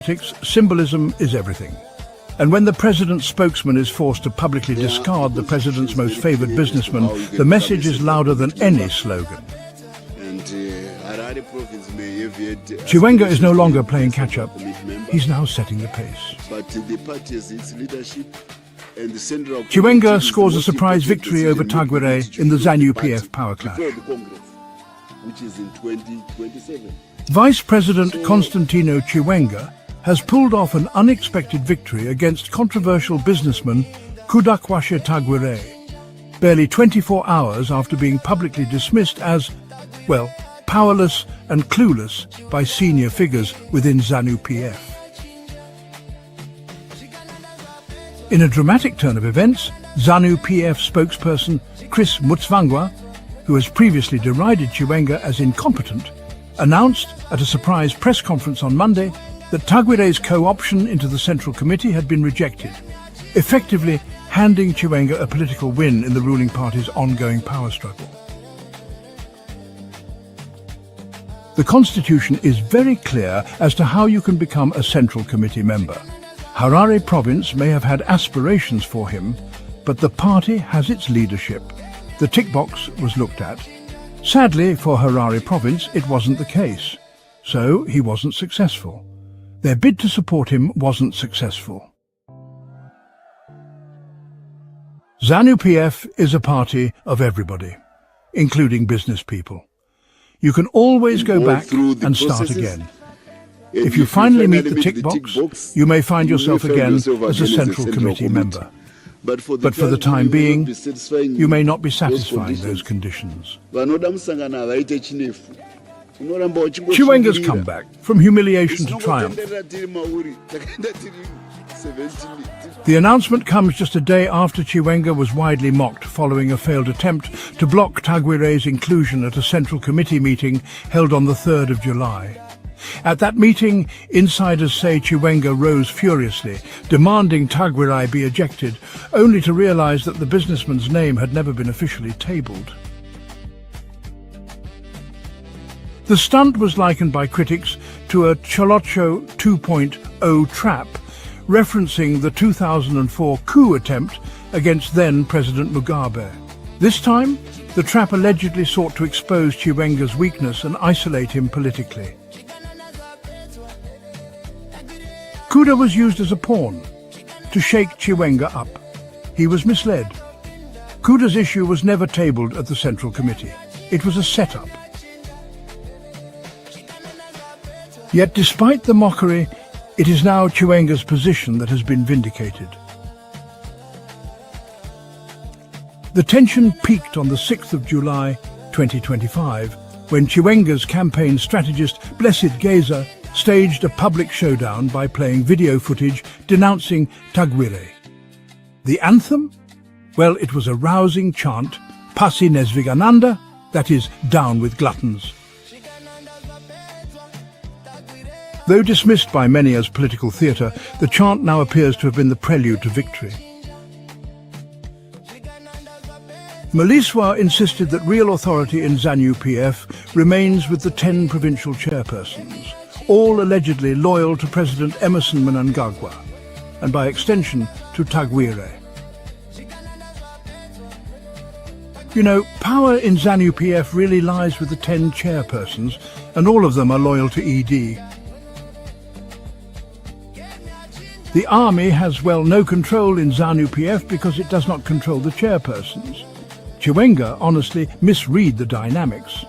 politics, symbolism is everything. And when the president's spokesman is forced to publicly discard the president's most favored businessman, the message is louder than any slogan. Chiwenga is no longer playing catch-up. He's now setting the pace. Chiwenga scores a surprise victory over Tagur in the ZANU-PF power clash. Vice President Constantino Chiwenga has pulled off an unexpected victory against controversial businessman Kudakwashe Tagur, barely 24 hours after being publicly dismissed as, well, powerless and clueless by senior figures within ZANU-PF. In a dramatic turn of events, ZANU-PF spokesperson Chris Mutsvangwa, who has previously derided Chiwenga as incompetent, announced at a surprise press conference on Monday that Tagur's co-option into the Central Committee had been rejected, effectively handing Chiwenga a political win in the ruling party's ongoing power struggle. The Constitution is very clear as to how you can become a Central Committee member. Harare province may have had aspirations for him, but the party has its leadership. The tick box was looked at. Sadly, for Harare province, it wasn't the case. So he wasn't successful. Their bid to support him wasn't successful. ZANU-PF is a party of everybody, including business people. You can always go back and start again. If you finally meet the tick box, you may find yourself again as a Central Committee member. But for the time being, you may not be satisfying those conditions. Chiwenga's comeback, from humiliation to triumph. The announcement comes just a day after Chiwenga was widely mocked following a failed attempt to block Tagur's inclusion at a Central Committee meeting held on the 3rd of July. At that meeting, insiders say Chiwenga rose furiously, demanding Tagur be ejected, only to realize that the businessman's name had never been officially tabled. The stunt was likened by critics to a Cholocho 2.0 trap, referencing the 2004 coup attempt against then-President Mugabe. This time, the trap allegedly sought to expose Chiwenga's weakness and isolate him politically. Kuda was used as a pawn to shake Chiwenga up. He was misled. Kuda's issue was never tabled at the Central Committee. It was a setup. Yet despite the mockery, it is now Chiwenga's position that has been vindicated. The tension peaked on the 6th of July 2025 when Chiwenga's campaign strategist Blessed Geza'S staged a public showdown by playing video footage denouncing Tagur. The anthem? Well, it was a rousing chant, Pasi Nesvigananda, that is, down with gluttons. Though dismissed by many as political theatre, the chant now appears to have been the prelude to victory. Maliswa insisted that real authority in ZANU-PF remains with the 10 provincial chairpersons, all allegedly loyal to President Emerson Mnangagwa, and by extension to Tagur. You know, power in ZANU-PF really lies with the 10 chairpersons, and all of them are loyal to ED. The army has, well, no control in ZANU-PF because it does not control the chairpersons. Chiwenga honestly misread the dynamics.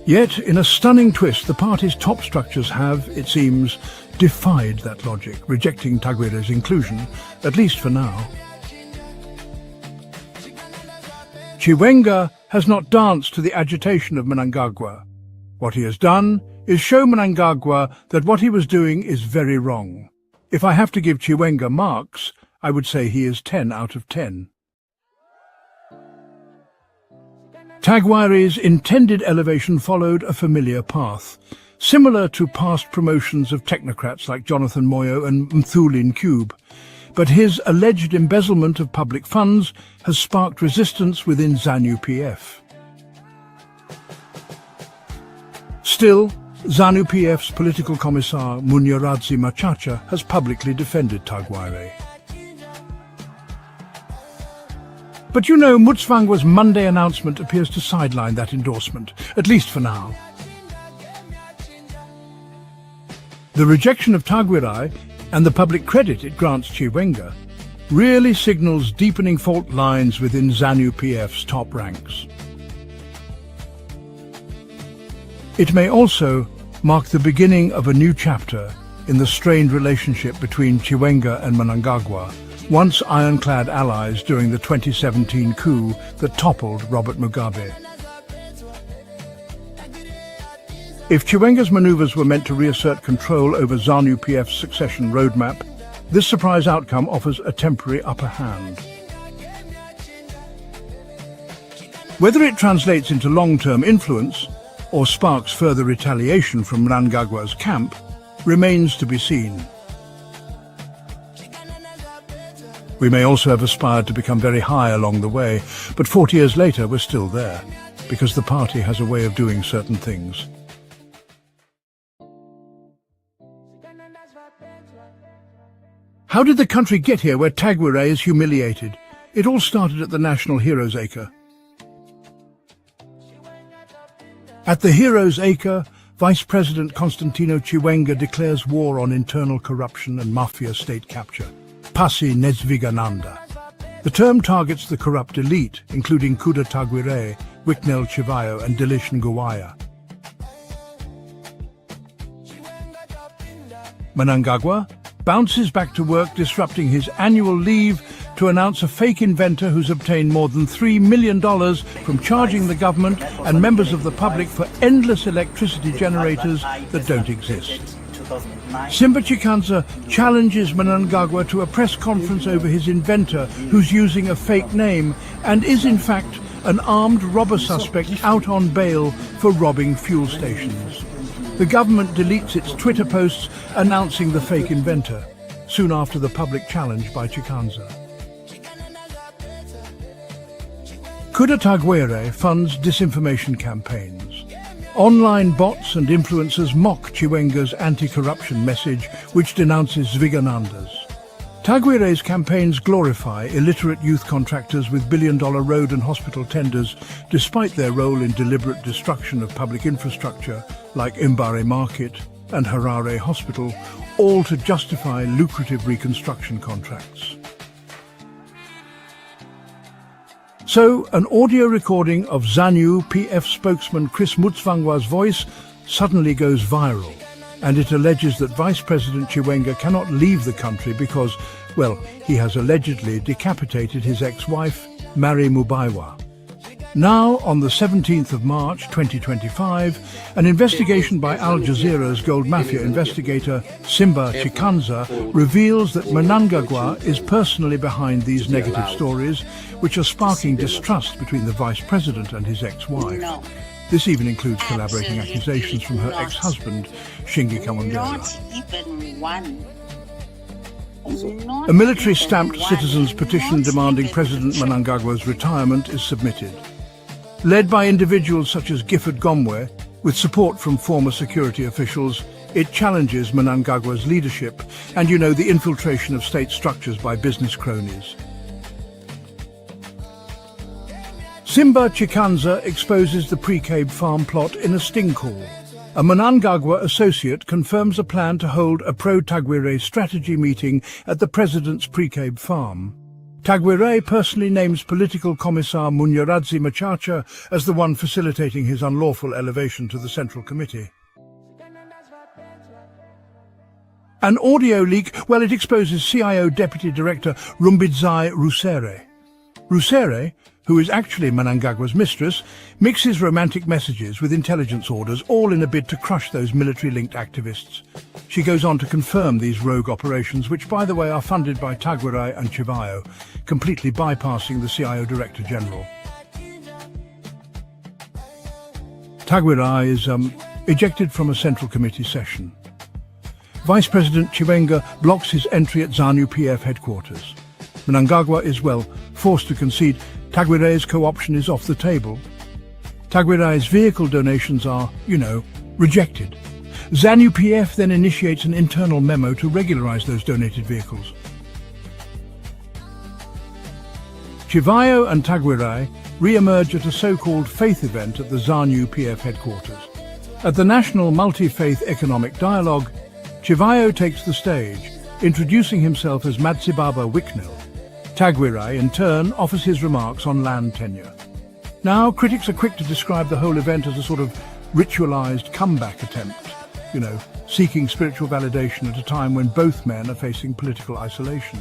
Yet, in a stunning twist, the party's top structures have, it seems, defied that logic, rejecting Tagur's inclusion, at least for now. Chiwenga has not danced to the agitation of Mnangagwa. What he has done is show Mnangagwa that what he was doing is very wrong. If I have to give Chiwenga marks, I would say he is 10 out of 10. Tagur's intended elevation followed a familiar path, similar to past promotions of technocrats like Jonathan Moyo and Mthulin Cube. But his alleged embezzlement of public funds has sparked resistance within ZANU-PF. Still, ZANU-PF's political commissar Munyaradzi Machacha has publicly defended Tagur. But you know, Mutsvangwa's Monday announcement appears to sideline that endorsement, at least for now. The rejection of Tagur and the public credit it grants Chiwena really signals deepening fault lines within ZANU-PF's top ranks. It may also mark the beginning of a new chapter in the strained relationship between Chiwena and Mnangagwa, once ironclad allies during the 2017 coup that toppled Robert Mugabe. If Chiwena's manoeuvres were meant to reassert control over ZANU-PF's succession roadmap, this surprise outcome offers a temporary upper hand. Whether it translates into long-term influence or sparks further retaliation from Mnangagwa's camp remains to be seen. We may also have aspired to become very high along the way, but 40 years later we're still there, because the party has a way of doing certain things. How did the country get here where Tagur is humiliated? It all started at the National Heroes Acre. At the Heroes Acre, Vice President Constantino Chiwena declares war on internal corruption and mafia state capture. Pasi Nezvigananda. The term targets the corrupt elite, including Kuda Tagur, Wicknell Chivayo and Dilish Nguwaya. Mnangagwa bounces back to work, disrupting his annual leave to announce a fake inventor who's obtained more than $3 million from charging the government and members of the public for endless electricity generators that don't exist. Simba Chikanza challenges Mnangagwa to a press conference over his inventor, who's using a fake name and is in fact an armed robber suspect out on bail for robbing fuel stations. The government deletes its Twitter posts announcing the fake inventor, soon after the public challenge by Chikanza. Kuda Tagur funds disinformation campaigns. Online bots and influencers mock Chiwena's anti-corruption message, which denounces Zvigananda's. Tagur's campaigns glorify illiterate youth contractors with billion-dollar road and hospital tenders, despite their role in deliberate destruction of public infrastructure like Mbare Market and Harare Hospital, all to justify lucrative reconstruction contracts. So, an audio recording of ZANU-PF spokesman Chris Mutsvangwa's voice suddenly goes viral, and it alleges that Vice President Chiwena cannot leave the country because, well, he has allegedly decapitated his ex-wife, Mary Mubaiwa. Now, on the 17th of March 2025, an investigation by Al Jazeera's gold mafia investigator Simba Chikanza reveals that Mnangagwa is personally behind these negative stories, which are sparking distrust between the vice president and his ex-wife. This even includes collaborating accusations from her ex-husband, Shingi Kawangala. Not even one. A military-stamped citizens' petition demanding President Mnangagwa's retirement is submitted. Led by individuals such as Gifford Gomwe, with support from former security officials, it challenges Mnangagwa's leadership and, the infiltration of state structures by business cronies. Simba Chikanza exposes the Pre-Cabe farm plot in a sting call. A Mnangagwa associate confirms a plan to hold a pro-Tagur strategy meeting at the president's Pre-Cabe farm. Tagur personally names political commissar Munyaradzi Machacha as the one facilitating his unlawful elevation to the Central Committee. An audio leak, it exposes CIO Deputy Director Rumbidzai Rusere. Rusere, who is actually Mnangagwa's mistress, mixes romantic messages with intelligence orders, all in a bid to crush those military-linked activists. She goes on to confirm these rogue operations, which, by the way, are funded by Tagur and Chivayo, completely bypassing the CIO Director General. Tagur is ejected from a Central Committee session. Vice President Chiwena blocks his entry at ZANU-PF headquarters. Mnangagwa is, forced to concede Tagur's co-option is off the table. Tagur's vehicle donations are, rejected. ZANU-PF then initiates an internal memo to regularize those donated vehicles. Chiwena and Tagur re-emerge at a so-called faith event at the ZANU-PF headquarters. At the National Multi-Faith Economic Dialogue, Chiwena takes the stage, introducing himself as Matsibaba Wicknell. Tagur, in turn, offers his remarks on land tenure. Now, critics are quick to describe the whole event as a sort of ritualized comeback attempt, seeking spiritual validation at a time when both men are facing political isolation.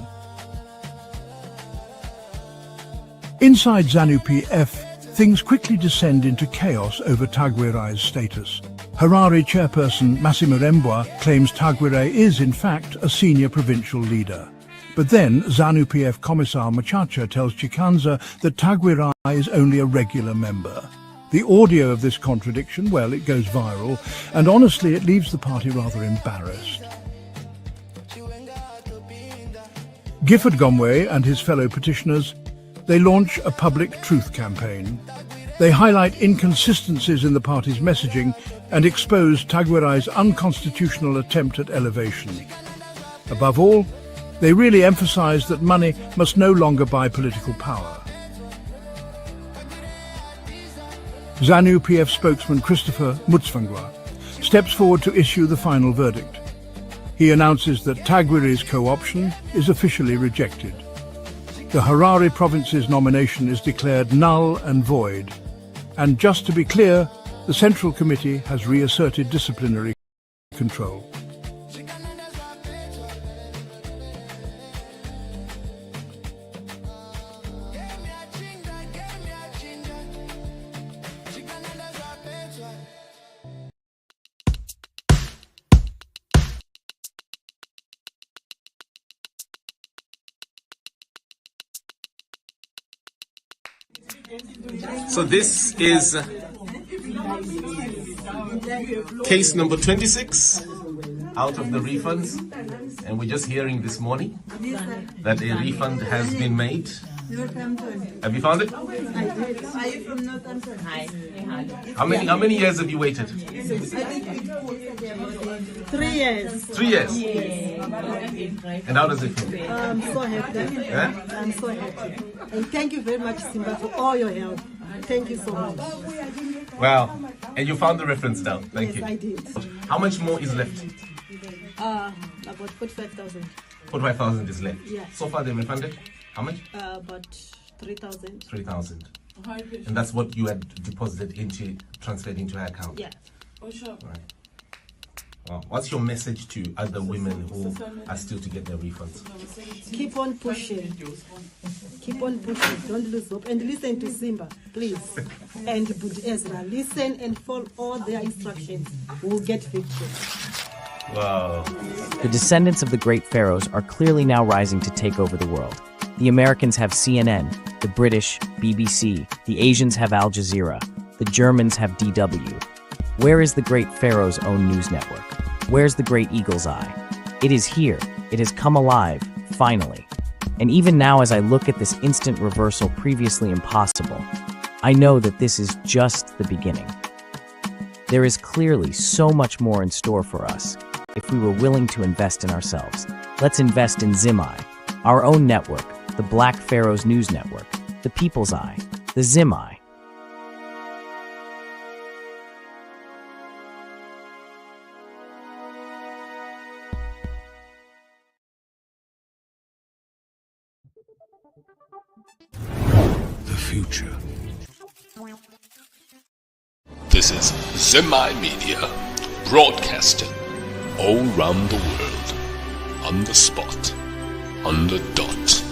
Inside ZANU-PF, things quickly descend into chaos over Tagur's status. Harare chairperson Massimo Rembwa claims Tagur is, in fact, a senior provincial leader. But then ZANU-PF Commissar Machacha tells Chikanza that Tagur is only a regular member. The audio of this contradiction, well, it goes viral, and honestly it leaves the party rather embarrassed. Gifford Gomwe and his fellow petitioners, they launch a public truth campaign. They highlight inconsistencies in the party's messaging and expose Tagur's unconstitutional attempt at elevation. Above all, they really emphasize that money must no longer buy political power. ZANU-PF spokesman Christopher Mutsvangwa steps forward to issue the final verdict. He announces that Tagur's co-option is officially rejected. The Harare province's nomination is declared null and void. And just to be clear, the Central Committee has reasserted disciplinary control. So this is case number 26 out of the refunds, and we're just hearing this morning that a refund has been made. Have you found it? I did. Are you from Northampton? Hi. How many years have you waited? 3 years. 3 years? And how does it feel? I'm so happy. Yeah? I'm so happy. And thank you very much, Simba, for all your help. Thank you so much. Wow. And you found the reference now. Thank you. Yes, I did. How much more is left? About 45,000. 45,000 is left. Yeah. So far they refunded? How much? About 3,000. 3,000. And that's what you had deposited transferred into her account? Yeah. Right. Wow. What's your message to other women who are still to get their refunds? Keep on pushing. Keep on pushing. Don't lose hope. And listen to Simba, please. And Bud Ezra. Listen and follow all their instructions. We'll get victory. Wow. The descendants of the great pharaohs are clearly now rising to take over the world. The Americans have CNN, the British, BBC, the Asians have Al Jazeera, the Germans have DW. Where is the great pharaoh's own news network? Where's the great eagle's eye? It is here. It has come alive, finally. And even now, as I look at this instant reversal previously impossible, I know that this is just the beginning. There is clearly so much more in store for us if we were willing to invest in ourselves. Let's invest in ZimEye, our own network, the Black Pharaoh's News Network, the People's Eye, the ZimEye. The future. This is ZimEye Media, broadcasting all round the world, on the spot, on the dot.